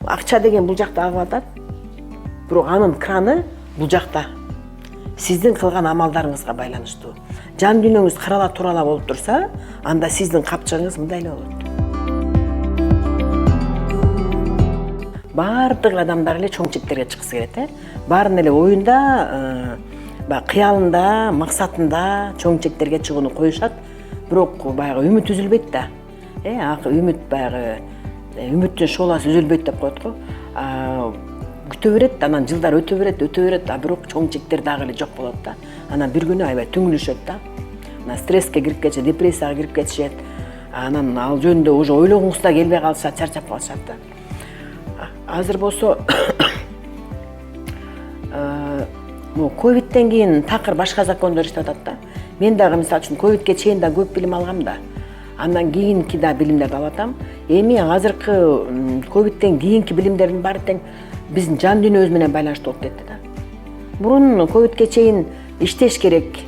Акча деген бул жакта агып атат. Бирок анын краны бул жакта. Сиздин кылган амалдарыңызга байланыштуу. Жан дүйнөңүз карала турала болуп турса, анда сиздин капчыгыңыз мындай эле болот. Бардык адамдар эле чоң чектерге чыккысы келет, баарын эле оюнда, кыялында, максатында чоң чектерге чыгууну коюшат. Бирок баягы үмүт үзүлбөйт да. Үмүт баягы үмүттүн шооласы үзүлбөйт деп коет го. Күтө берет, анан жылдар өтө берет, бирок чоң чектер дагы эле жок болот да. Анан бир күнү аябай түңүлүшөт да. Анан стресске кирип кетишет, депрессияга кирип кетишет. Анан ал жөнүндө уже ойлогуңуз да келбей калышат, чарчап калышат да. Азыр болсо ковидтен кийин такыр башка закондор иштеп атат да. Мен дагы мисалы үчүн ковидке чейин да көп билим алгам да. Андан кийинки да билимдерди алып атам. Эми азыркы ковидтен кийинки билимдердин баары тең биздин жан дүйнөбүз менен байланыштуу болуп кетти да. Мурун ковидке чейин иштеш керек.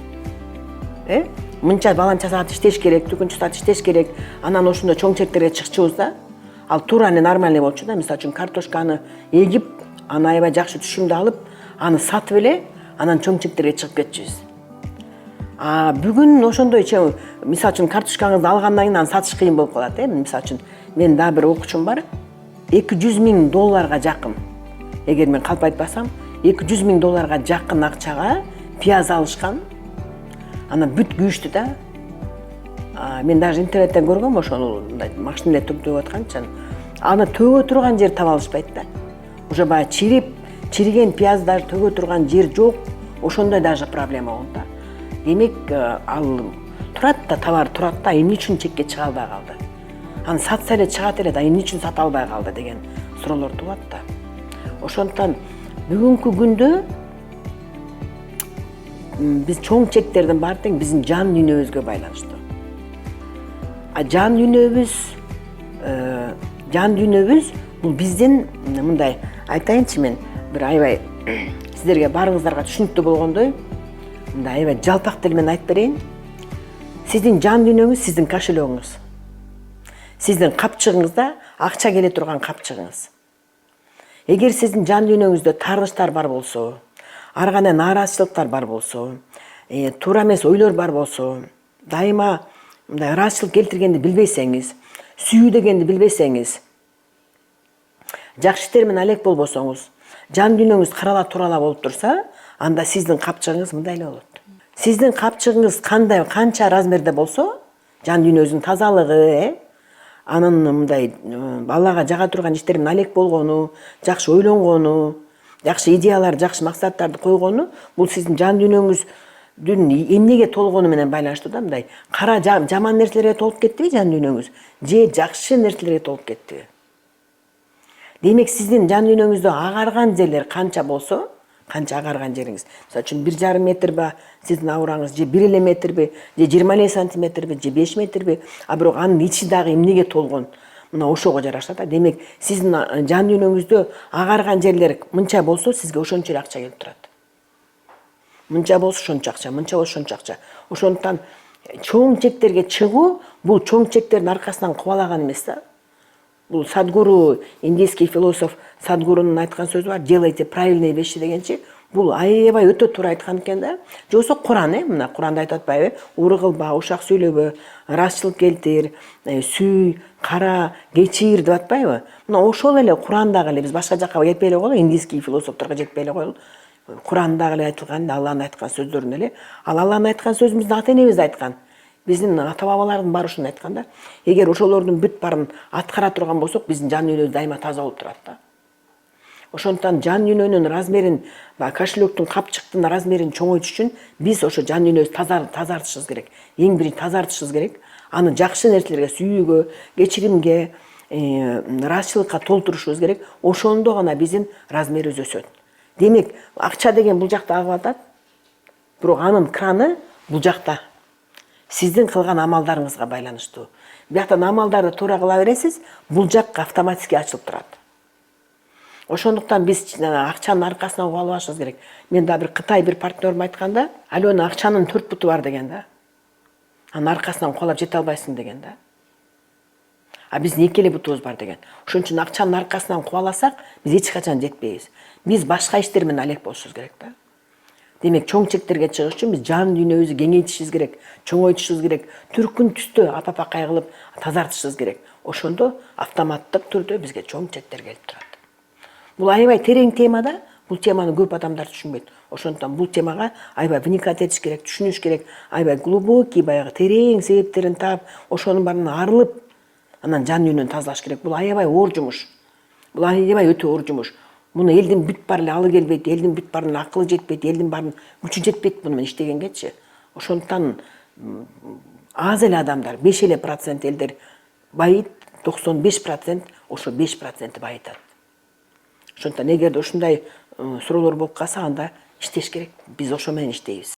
Мынча баланча саат иштеш керек, түкүнчү саат иштеш керек. Анан ошондо чоң чектерге чыкчубуз да. Ал туура эле нормальный болчу да. Мисалы үчүн картошканы эгип, аны аябай жакшы түшүмдү алып, аны сатып эле, анан чоң чектерге чыгып кетчүбүз. Бүгүн ошондой мисалы үчүн картошкаңызды алгандан кийин аны сатыш кыйын болуп калат. Мисалы үчүн мен дагы бир окуучум бар. $200,000 жакын. Эгер мен калп айтпасам, $200,000 жакын акчага пияз алышкан. Анан бүт күйүштү да. Мен даже интернеттен көргөм ошону, машина эле төгүп атканчан. Аны төгө турган жер таба алышпайт да. Уже баягы чириген пияз даже төгө турган жер жок. Ошондой даже проблема болду да. Демек, ал турат да, товар турат да, эмне үчүн чекке чыга албай калды? Аны сатса эле чыгат эле да, эмне үчүн сата албай калды деген суроолор туулат да. Ошондуктан бүгүнкү күндө биз чоң чектердин баары тең биздин жан дүйнөбүзгө байланыштуу. Жан дүйнөбүз бул биздин, мындай айтайынчы, мен бир аябай сиздерге баарыңыздарга түшүнүктүү болгондой, мындай аябай жалпак тил менен айтып берейин. Сиздин жан дүйнөңүз сиздин кошелегиңиз. Сиздин капчыгыңызда акча келе турган капчыгыңыз. Эгер сиздин жан дүйнөңүздө таарынычтар бар болсо, ар кандай нааразычылыктар бар болсо, туура эмес ойлор бар болсо, дайыма мындай ыраазычылык келтиргенди билбесеңиз, сүйүү дегенди билбесеңиз, жакшы иштермен менен алек болбосоңуз, жан дүйнөңүз карала турала болуп турса, анда сиздин капчыгыңыз мындай эле болот. Сиздин капчыгыңыз канча размерде болсо, жан дүйнөңүздүн тазалыгы, анын мындай Аллага жага турган иштер менен алек болгону, жакшы ойлонгону, жакшы идеялар, жакшы максаттарды койгону, бул сиздин жан дүйнөңүздүн эмнеге толгону менен байланыштуу да. Мындай кара жаман нерселерге толуп кеттиби жан дүйнөңүз, же жакшы нерселерге толуп кеттиби? Демек, сиздин жан дүйнөңүздө агарган жерлер канча болсо, канча агарган жериңиз, мисалы үчүн 1,5 метр ба сиздин аураңыз, же 1 метрби, же 20 сантиметрби, же 5 метрби, бирок анын ичи дагы эмнеге толгон, мына ошого жараша да. Демек, сиздин жан дүйнөңүздө агарган жерлер мынча болсо, сизге ошончо эле акча келип турат. Мынча болсо ошончо акча, мынча болсо ошончо акча. Ошондуктан чоң чектерге чыгуу бул чоң чектердин аркасынан кубалаган эмес да. Бул Садгуру, индийский философ Садгурунун айткан сөзү бар, делайте правильные вещи дегенчи. Бул аябай өтө туура айткан экен да. Же болсо Куран, мына Куранда айтып атпайбы? Уру кылба, ушак сүйлөбө, ыраазычылык келтир, сүй, кара, кечир деп атпайбы? Мына ошол эле Курандагы эле, биз башка жакка кетпей эле коелу, индийский философторго жетпей эле коелу. Курандагы эле айтылган, Алланын айткан сөздөрүн эле. Ал Алланын айткан сөзүн биздин ата энебиз айткан. Биздин ата-бабалардын баары ушуну айткан да. Эгер ошолордун бүт баарын аткара турган болсок, биздин жан дүйнөбүз дайыма таза болуп турат да. Ошондуктан жан дүйнөнүн размерин, кошелектин, капчыктын размерин чоңойтуш үчүн биз ошо жан дүйнөбүздү тазартышыбыз керек. Эң биринчи тазартышыбыз керек. Аны жакшы нерселерге, сүйүүгө, кечиримге, ыраазычылыкка толтурушубуз керек. Ошондо гана биздин размерибиз өсөт. Демек, акча деген бул жакта агып атат, бирок анын краны бул жакта. Сиздин кылган амалдарыңызга байланыштуу. Бияктан амалдарды туура кыла бересиз, бул жак автоматически ачылып турат. Ошондуктан биз акчанын аркасынан куба албашыбыз керек. Мен да бир Кытай бир партнерим айтканда, Алена, акчанын 4 буту бар деген да. Анын аркасынан кубалап жете албайсың деген да. А биздин эки эле бутубуз бар деген. Ошон үчүн акчанын аркасынан кубаласак, биз эч качан жетпейбиз. Биз башка иштер менен алек болушубуз керек да. Демек, чоң чектерге чыгыш үчүн биз жан дүйнөбүздү кеңейтишибиз керек, чоңойтушубуз керек, түркүн түстө апапакай кылып тазартышыбыз керек. Ошондо автоматтык түрдө бизге чоң чектер келип турат. Бул аябай терең тема да, бул теманы көп адамдар түшүнбөйт. Ошондуктан бул темага аябай вникать этиш керек, түшүнүш керек, аябай глубокий, баягы терең себептерин таап, ошонун баарынан арылып, анан жан дүйнөнү тазалаш керек. Бул аябай оор жумуш. Бул аябай өтө оор жумуш. Муну элдин бүт баары эле алы келбейт, элдин бүт баарынын акылы жетпейт, элдин баарынын күчү жетпейт муну менен иштегенгечи. Ошондуктан аз эле адамдар, 5 эле процент элдер байыйт, 95% ошо 5% байытат. Ошондуктан эгерде ушундай суроолор болуп калса, анда иштеш керек. Биз ошо менен иштейбиз.